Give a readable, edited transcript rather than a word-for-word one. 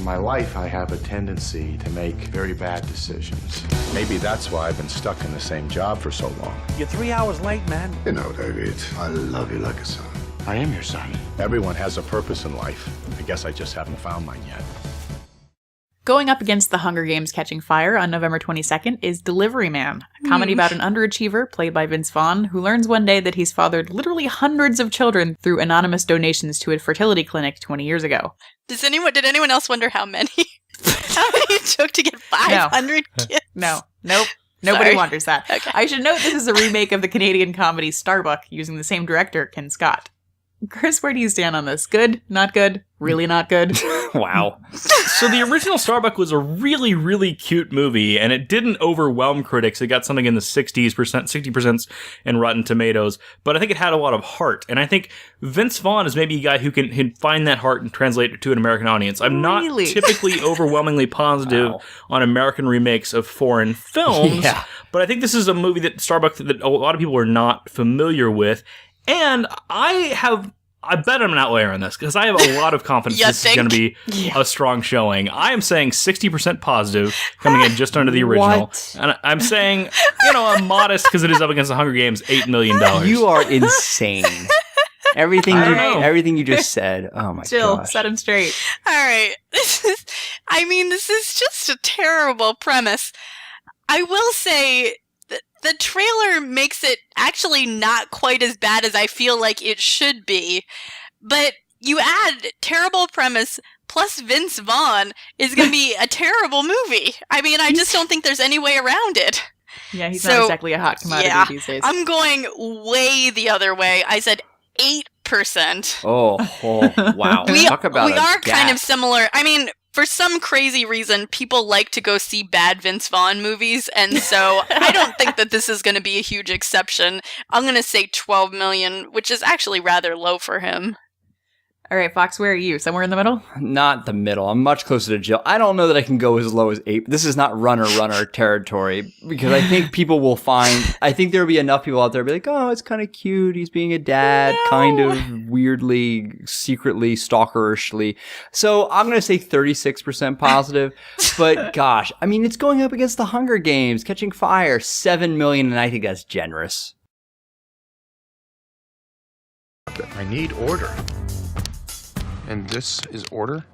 my life, I have a tendency to make very bad decisions. Maybe that's why I've been stuck in the same job for so long. You're 3 hours late, man. You know, David, I love you like a son. I am your son. Everyone has a purpose in life. I guess I just haven't found mine yet. Going up against The Hunger Games Catching Fire on November 22nd is Delivery Man, a comedy about an underachiever played by Vince Vaughn who learns one day that he's fathered literally hundreds of children through anonymous donations to a fertility clinic 20 years ago. Did anyone else wonder how many it took to get 500 kids? No. Nope. Nobody Sorry. wonders that. Okay. I should note this is a remake of the Canadian comedy Starbuck using the same director, Ken Scott. Chris, where do you stand on this? Good? Not good? Really not good? Wow. So the original Starbuck was a really, really cute movie, and it didn't overwhelm critics. It got something in the 60% in Rotten Tomatoes, but I think it had a lot of heart. And I think Vince Vaughn is maybe a guy who can find that heart and translate it to an American audience. I'm not typically overwhelmingly positive on American remakes of foreign films, but I think this is a movie that Starbuck that a lot of people are not familiar with. And I bet I'm an outlier on this because I have a lot of confidence this is going to be a strong showing. I am saying 60% positive, coming in just under the original. What? And I'm saying, I'm modest because it is up against the Hunger Games, $8 million. You are insane. Everything you just said. Oh my Jill, gosh. set him straight. All right. This is just a terrible premise. I will say the trailer makes it actually not quite as bad as I feel like it should be. But you add terrible premise plus Vince Vaughn is going to be a terrible movie. I mean, I just don't think there's any way around it. Yeah, he's not exactly a hot commodity these days. I'm going way the other way. I said 8%. Oh, wow. Talk about we are gap. kind of similar. I mean, for some crazy reason, people like to go see bad Vince Vaughn movies, and so I don't think that this is going to be a huge exception. I'm going to say 12 million, which is actually rather low for him. All right, Fox, where are you? Somewhere in the middle? Not the middle. I'm much closer to Jill. I don't know that I can go as low as 8. This is not runner territory because I think people will I think there will be enough people out there be like, oh, it's kind of cute. He's being a dad, kind of weirdly, secretly, stalkerishly. So I'm going to say 36% positive. But gosh, I mean, it's going up against the Hunger Games, Catching Fire, 7 million, and I think that's generous. I need order. And this is order?